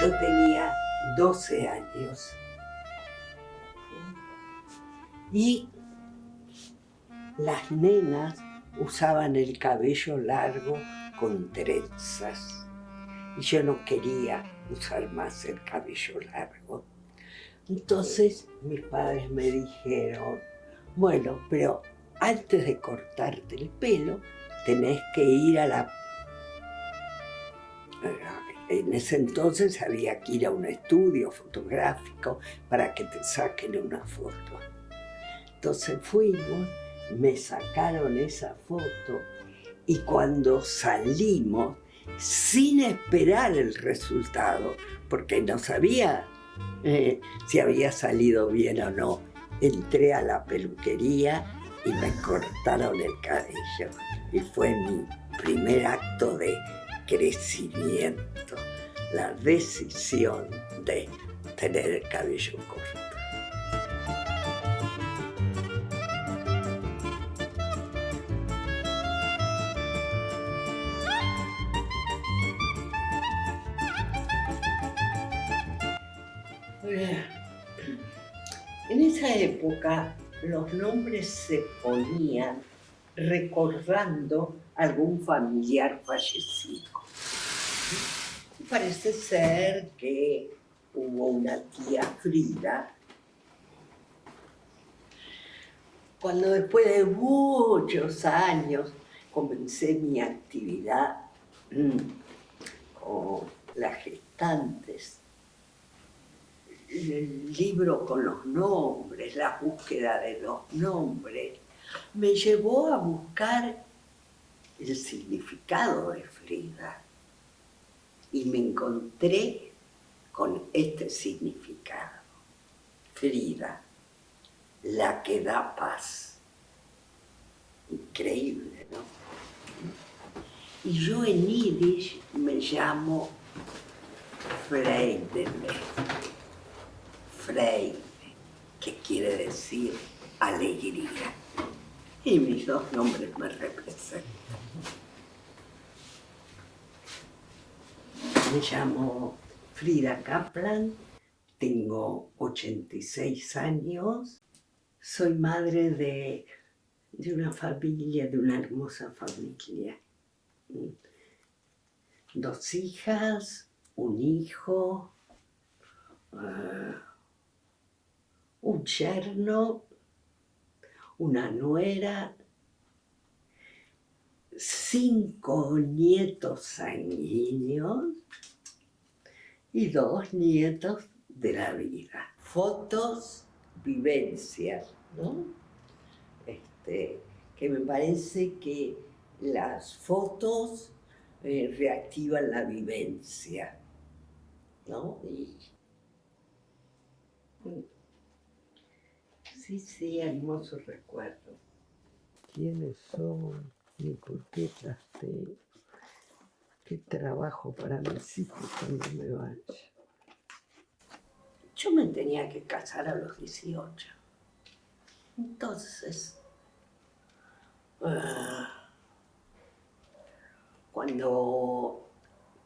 Yo tenía 12 años y las nenas usaban el cabello largo con trenzas y yo no quería usar más el cabello largo. Entonces mis padres me dijeron, bueno, pero antes de cortarte el pelo tenés que ir a la... En ese entonces había que ir a un estudio fotográfico para que te saquen una foto. Entonces fuimos, me sacaron esa foto y cuando salimos, sin esperar el resultado, porque no sabía si había salido bien o no, entré a la peluquería y me cortaron el cabello. Y fue mi primer acto de crecimiento, la decisión de tener el cabello corto. En esa época los nombres se ponían recordando algún familiar fallecido. Parece ser que hubo una tía Frida, cuando después de muchos años comencé mi actividad con las gestantes, el libro con los nombres, la búsqueda de los nombres, me llevó a buscar el significado de Frida y me encontré con este significado. Frida, la que da paz. Increíble, ¿no? Y yo en yiddish me llamo Freide, que quiere decir alegría. Y mis dos nombres me representan. Me llamo Frida Kaplan, tengo 86 años, soy madre de una familia, de una hermosa familia. 2 hijas, un hijo, un yerno, una nuera, 5 nietos sanguíneos y 2 nietos de la vida. Fotos, vivencias, ¿no? Que me parece que las fotos reactivan la vivencia, ¿no? Sí, hermoso recuerdo. ¿Quiénes son? ¿Y por qué trasté? ¿Qué trabajo para mis hijos cuando me vaya? Yo me tenía que casar a los 18. Entonces, cuando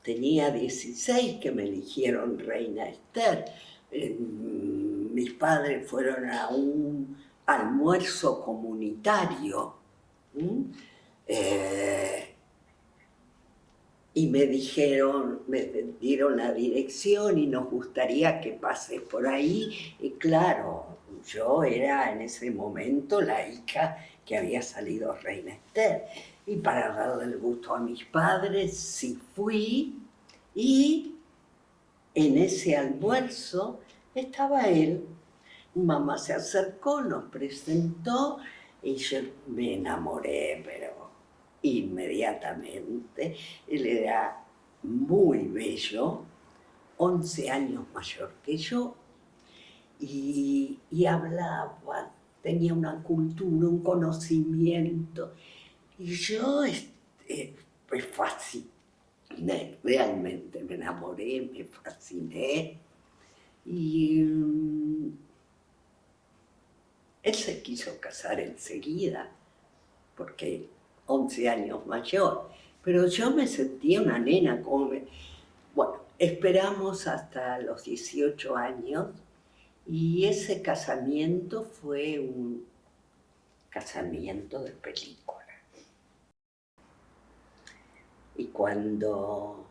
tenía 16, que me eligieron reina Esther, mis padres fueron a un almuerzo comunitario y me dieron la dirección y nos gustaría que pases por ahí. Y claro, yo era en ese momento la hija que había salido reina Esther. Y para darle el gusto a mis padres, sí fui. Y en ese almuerzo estaba él. Mamá se acercó, nos presentó y yo me enamoré, pero inmediatamente. Él era muy bello, 11 años mayor que yo, y hablaba, tenía una cultura, un conocimiento, y yo me fasciné, realmente me enamoré, me fasciné, y él se quiso casar enseguida, porque 11 años mayor, pero yo me sentía una nena, bueno, esperamos hasta los 18 años y ese casamiento fue un casamiento de película. Y cuando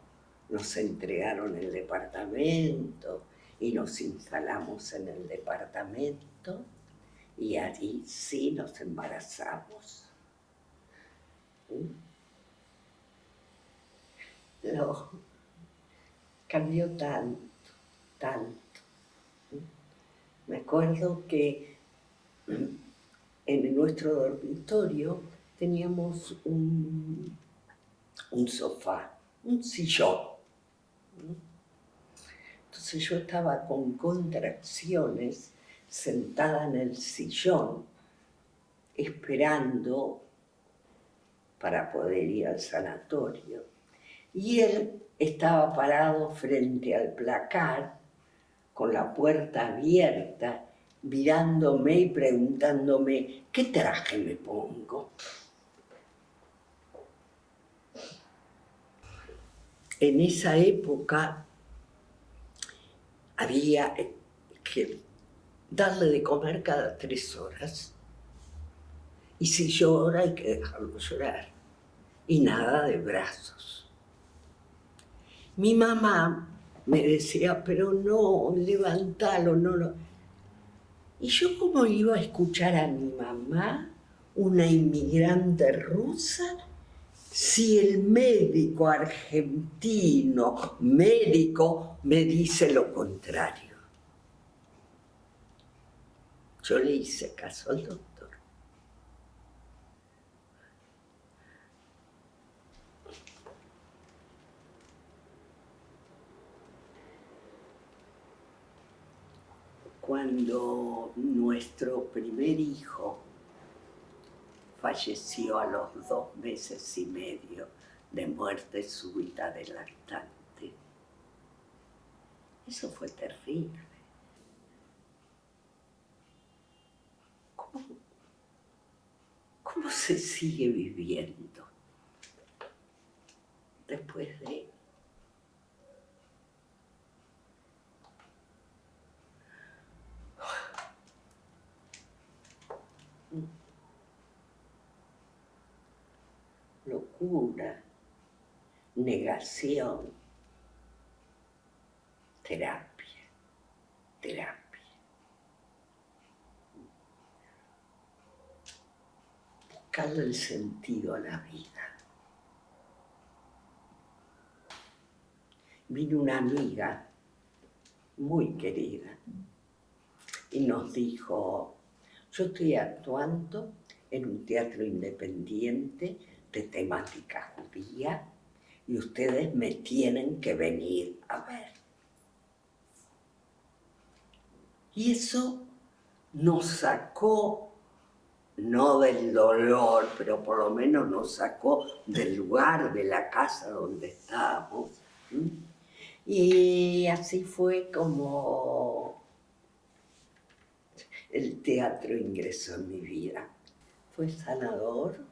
nos entregaron el departamento y nos instalamos en el departamento, y allí sí nos embarazamos. Cambió tanto, tanto. Me acuerdo que en nuestro dormitorio teníamos un sofá, un sillón. Entonces yo estaba con contracciones sentada en el sillón, esperando para poder ir al sanatorio. Y él estaba parado frente al placar, con la puerta abierta, mirándome y preguntándome, ¿qué traje me pongo? En esa época había que darle de comer cada 3 horas. Y si llora hay que dejarlo llorar. Y nada de brazos. Mi mamá me decía, pero no, levántalo, no. Y yo, ¿cómo iba a escuchar a mi mamá, una inmigrante rusa, si el médico argentino, médico, me dice lo contrario? Yo le hice caso al doctor. Cuando nuestro primer hijo falleció a los 2 meses y medio de muerte súbita del lactante, eso fue terrible. ¿Cómo se sigue viviendo después de locura, negación, terapia? Buscarle el sentido a la vida. Vino una amiga muy querida y nos dijo, yo estoy actuando en un teatro independiente de temática judía y ustedes me tienen que venir a ver. Y eso nos sacó, no del dolor, pero por lo menos nos sacó del lugar, de la casa donde estábamos. Y así fue como el teatro ingresó en mi vida. Fue sanador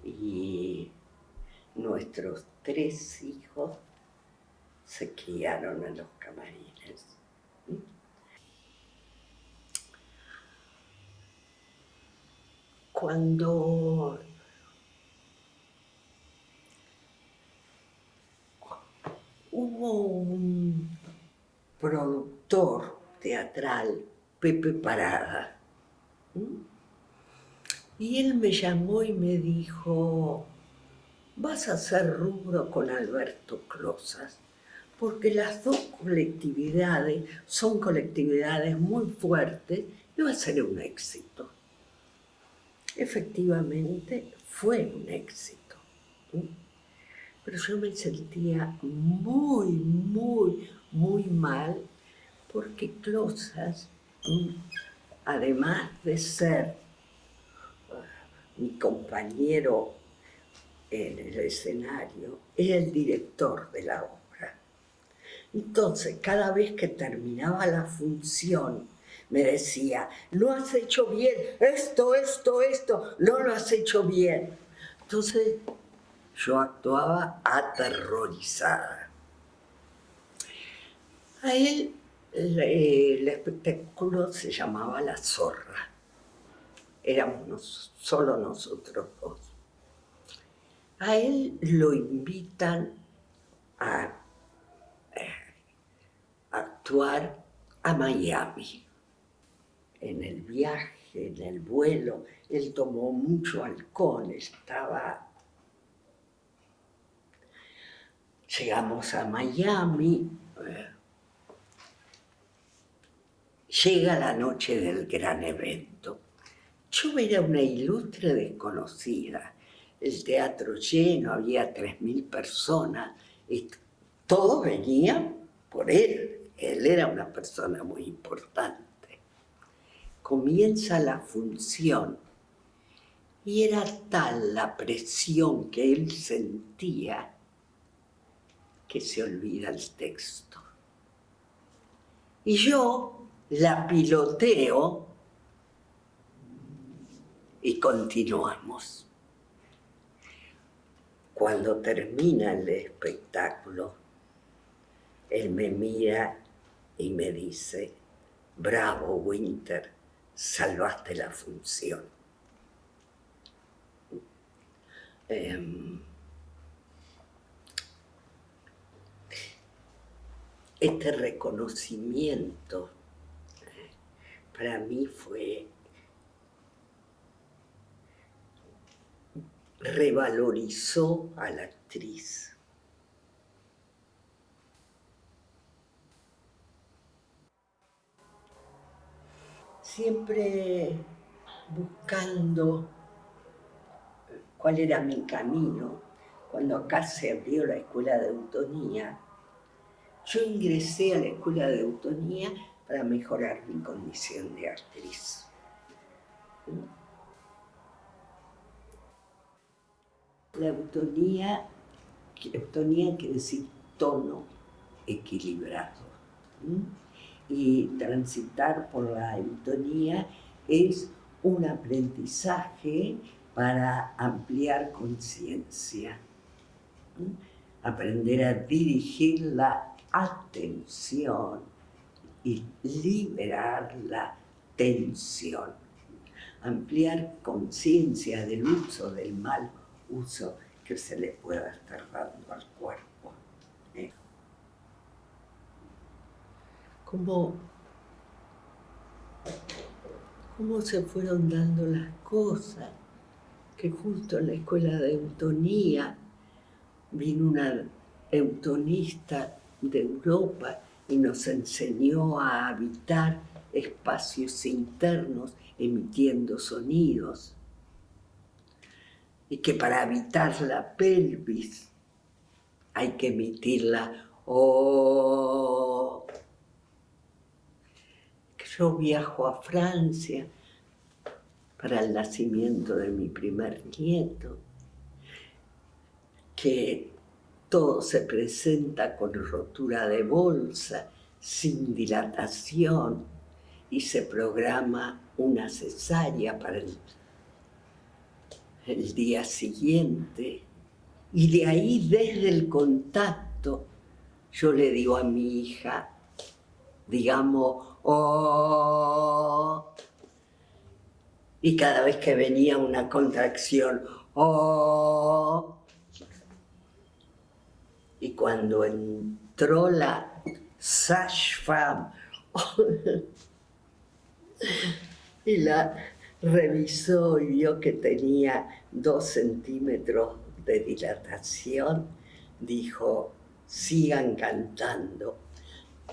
y nuestros 3 hijos se criaron en los camarines. Cuando hubo un productor teatral, Pepe Parada, y él me llamó y me dijo, vas a hacer rubro con Alberto Closas, porque las 2 colectividades son colectividades muy fuertes y va a ser un éxito. Efectivamente fue un éxito, pero yo me sentía muy mal porque Closas, además de ser mi compañero en el escenario, era el director de la obra. Entonces, cada vez que terminaba la función, me decía, no has hecho bien, esto, no lo has hecho bien. Entonces, Yo actuaba aterrorizada. A él el espectáculo se llamaba La Zorra. Éramos solo nosotros dos. A él lo invitan a actuar a Miami. En el viaje, en el vuelo, él tomó mucho alcohol, Llegamos a Miami, llega la noche del gran evento. Yo era una ilustre desconocida, el teatro lleno, había 3.000 personas, y todos venían por él era una persona muy importante. Comienza la función y era tal la presión que él sentía que se olvida el texto. Y yo la piloteo y continuamos. Cuando termina el espectáculo, él me mira y me dice: bravo, Winter, salvaste la función. Este reconocimiento para mí revalorizó a la actriz. Siempre buscando cuál era mi camino. Cuando acá se abrió la escuela de eutonía, yo ingresé a la escuela de eutonía para mejorar mi condición de actriz. La eutonía quiere decir tono equilibrado. Y transitar por la eutonía es un aprendizaje para ampliar conciencia. Aprender a dirigir la atención y liberar la tensión. Ampliar conciencia del uso, del mal uso que se le pueda estar dando al cuerpo. Cómo se fueron dando las cosas, que justo en la escuela de eutonía vino una eutonista de Europa y nos enseñó a habitar espacios internos emitiendo sonidos. Y que para habitar la pelvis hay que emitirla. Yo viajo a Francia para el nacimiento de mi primer nieto, que todo se presenta con rotura de bolsa, sin dilatación, y se programa una cesárea para el día siguiente. Y de ahí, desde el contacto, yo le digo a mi hija, digamos, oh, y cada vez que venía una contracción, oh, y cuando entró la sage-femme y la revisó y vio que tenía 2 centímetros de dilatación, dijo: sigan cantando.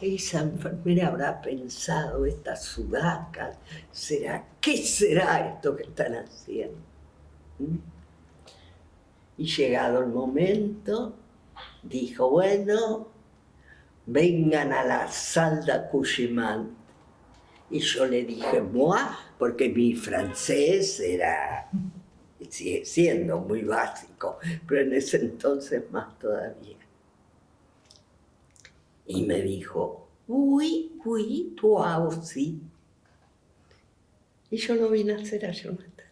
Esa enfermera habrá pensado, estas sudacas, ¿qué será esto que están haciendo? Y llegado el momento, dijo: bueno, vengan a la salle d'accouchement. Y yo le dije moi, porque mi francés sigue siendo muy básico, pero en ese entonces más todavía. Y me dijo: oui, oui, toi aussi. Y yo lo vine a hacer a Jonathan.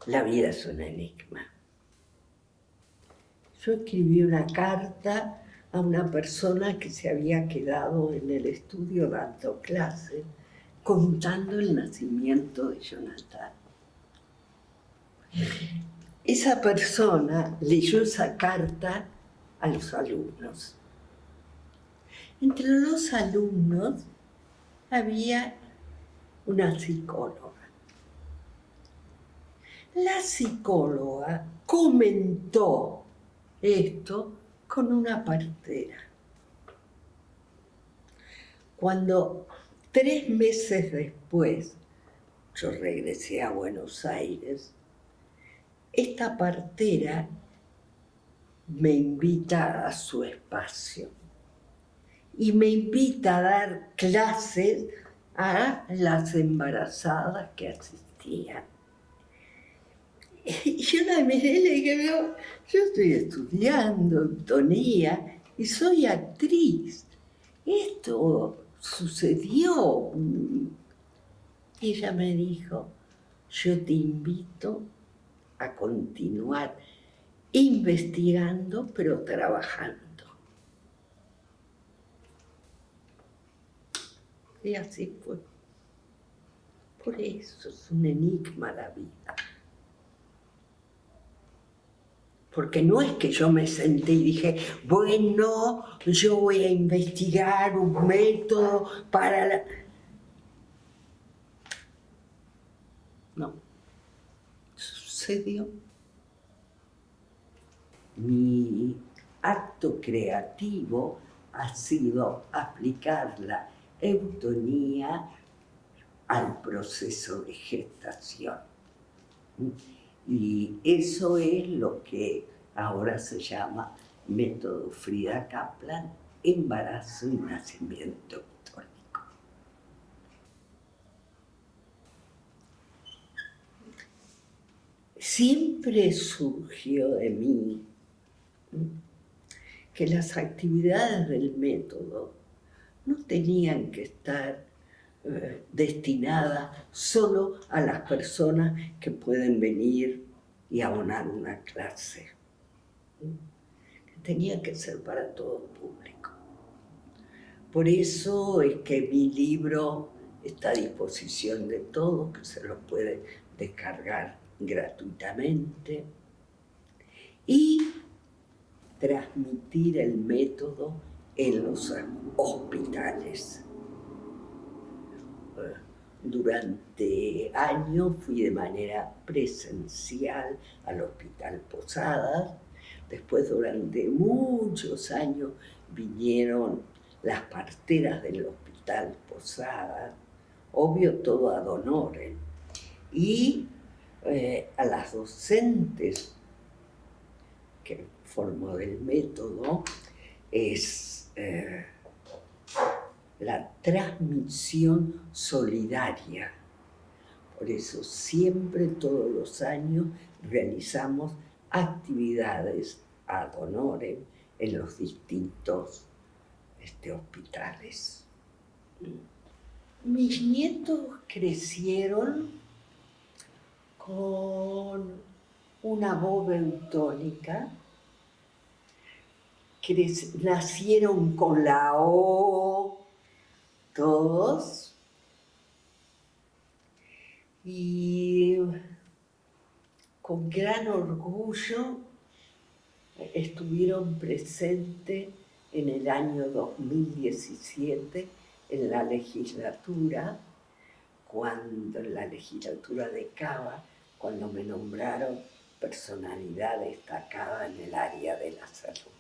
La vida es un enigma. Yo escribí una carta a una persona que se había quedado en el estudio dando clases, contando el nacimiento de Jonathan. Esa persona leyó esa carta a los alumnos. Entre los alumnos había una psicóloga. La psicóloga comentó esto con una partera. Cuando 3 meses después yo regresé a Buenos Aires, esta partera me invita a su espacio y me invita a dar clases a las embarazadas que asistían. Y yo la miré y le dije, yo estoy estudiando eutonía y soy actriz. Esto sucedió. Y ella me dijo, yo te invito a continuar investigando, pero trabajando. Y así fue. Por eso es un enigma la vida. Porque no es que yo me senté y dije, bueno, yo voy a investigar un método para la... No, sucedió. Mi acto creativo ha sido aplicar la eutonía al proceso de gestación. Y eso es lo que ahora se llama método Frida Kaplan, embarazo y nacimiento eutónico. Siempre surgió de mí que las actividades del método no tenían que estar destinadas solo a las personas que pueden venir y abonar una clase. Tenía que ser para todo público. Por eso es que mi libro está a disposición de todos, que se lo puede descargar gratuitamente, y transmitir el método en los hospitales. Durante años fui de manera presencial al Hospital Posadas. Después, durante muchos años, vinieron las parteras del Hospital Posadas, obvio todo ad honorem, y a las docentes que formó del método es la transmisión solidaria. Por eso siempre, todos los años, realizamos actividades ad honorem en los distintos hospitales. Mis nietos crecieron con una voz eutónica, nacieron con la O, todos, y con gran orgullo estuvieron presentes en el año 2017 en la legislatura, en la legislatura de Cava, cuando me nombraron personalidad destacada en el área de la salud.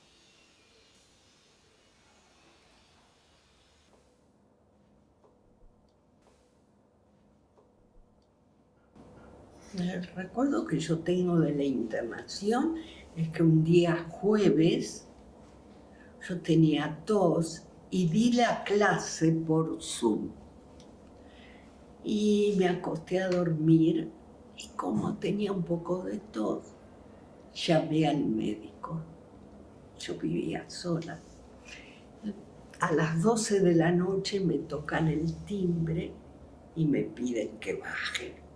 El recuerdo que yo tengo de la internación es que un día jueves yo tenía tos y di la clase por Zoom. Y me acosté a dormir y como tenía un poco de tos, llamé al médico. Yo vivía sola. A las 12 de la noche me tocan el timbre y me piden que baje.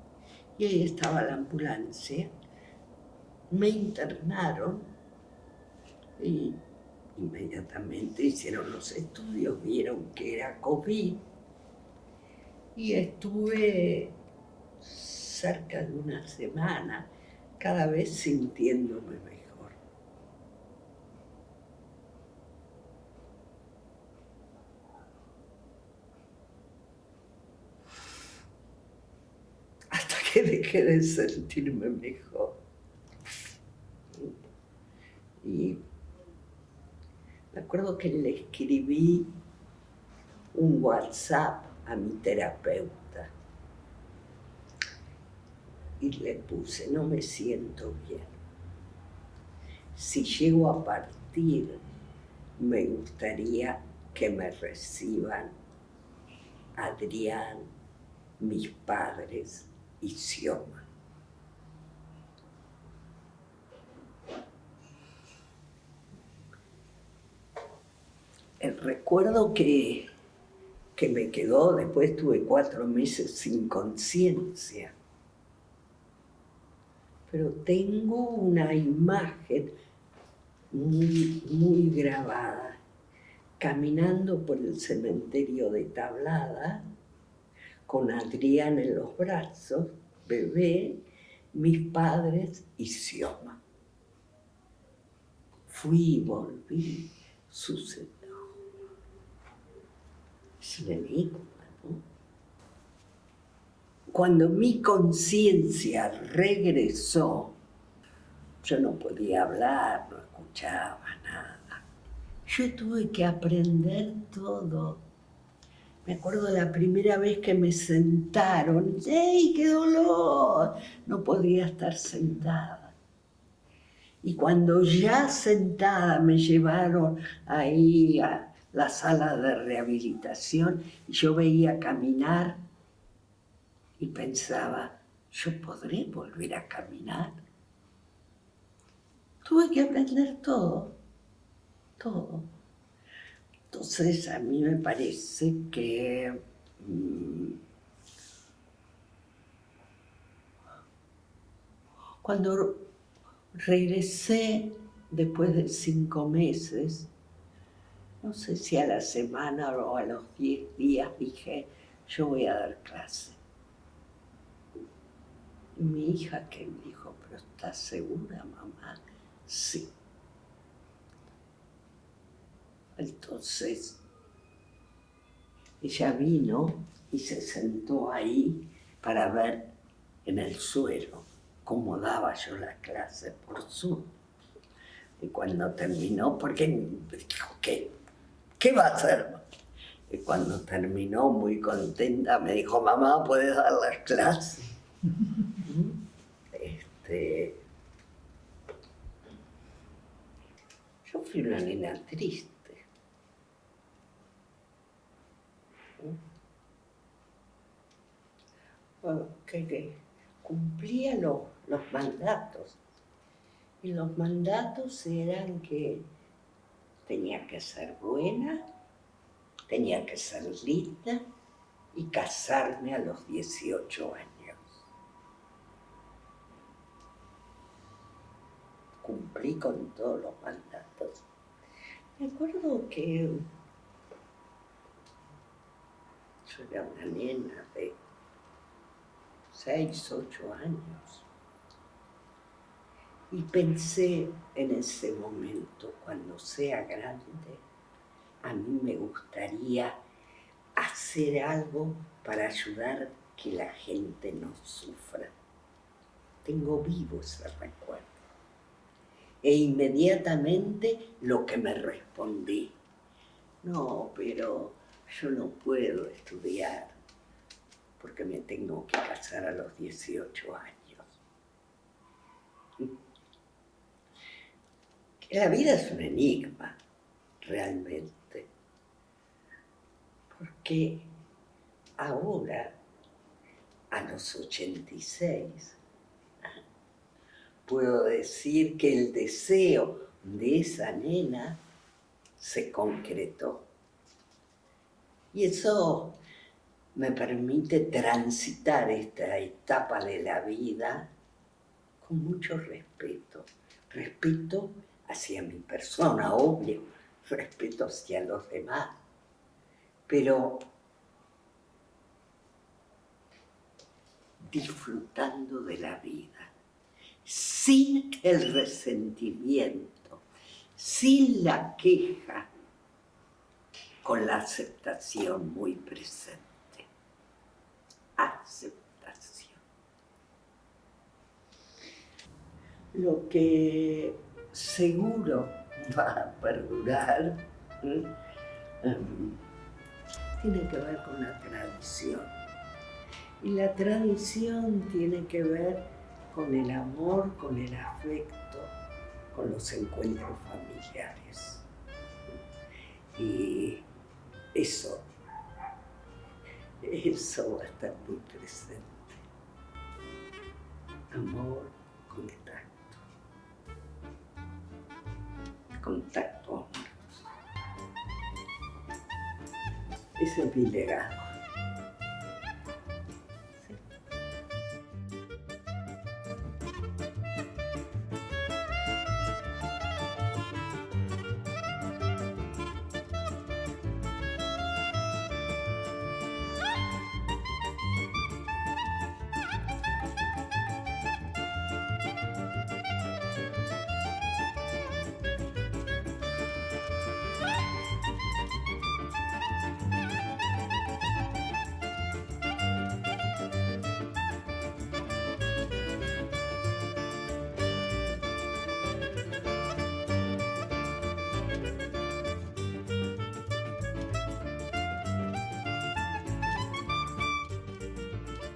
Y ahí estaba la ambulancia. Me internaron y inmediatamente hicieron los estudios, vieron que era COVID y estuve cerca de una semana, cada vez sintiéndome mejor. Hasta que dejé de sentirme mejor. Y me acuerdo que le escribí un WhatsApp a mi terapeuta y le puse, no me siento bien. Si llego a partir, me gustaría que me reciban Adrián, mis padres y Xioma. El recuerdo que me quedó, después tuve 4 meses sin conciencia, pero tengo una imagen muy grabada, caminando por el cementerio de Tablada, con Adrián en los brazos, bebé, mis padres y Xioma. Fui y volví, sucedió. Es un enigma, ¿no? Cuando mi conciencia regresó, yo no podía hablar, no escuchaba nada. Yo tuve que aprender todo. Me acuerdo la primera vez que me sentaron, ¡ey, qué dolor! No podía estar sentada. Y cuando ya sentada me llevaron ahí a la sala de rehabilitación, y yo veía caminar y pensaba, ¿yo podré volver a caminar? Tuve que aprender todo. Entonces a mí me parece que cuando regresé después de 5 meses, no sé si a la semana o a los 10 días, dije, yo voy a dar clase. Y mi hija que me dijo, ¿pero estás segura, mamá? Sí. Entonces, ella vino y se sentó ahí para ver en el suelo cómo daba yo la clase por Zoom. Y cuando terminó, porque dijo, ¿qué va a hacer? Y cuando terminó, muy contenta, me dijo, mamá, ¿puedes dar las clases? Yo fui una nena triste. Bueno, que cumplía los mandatos. Y los mandatos eran que tenía que ser buena, tenía que ser linda y casarme a los 18 años. Cumplí con todos los mandatos. Me acuerdo que yo era una nena de 6, 8 años. Y pensé en ese momento, cuando sea grande, a mí me gustaría hacer algo para ayudar que la gente no sufra. Tengo vivo ese recuerdo. E inmediatamente lo que me respondí, no, pero yo no puedo estudiar porque me tengo que casar a los 18 años. La vida es un enigma, realmente, porque ahora, a los 86, puedo decir que el deseo de esa nena se concretó. Y eso me permite transitar esta etapa de la vida con mucho respeto. Respeto hacia mi persona, obvio, respeto hacia los demás, pero disfrutando de la vida, sin el resentimiento, sin la queja, con la aceptación muy presente. Aceptación. Lo que seguro va a perdurar tiene que ver con la tradición. Y la tradición tiene que ver con el amor, con el afecto, con los encuentros familiares. Y eso va a estar muy presente. Amor, contacto, amor. Ese es mi legado.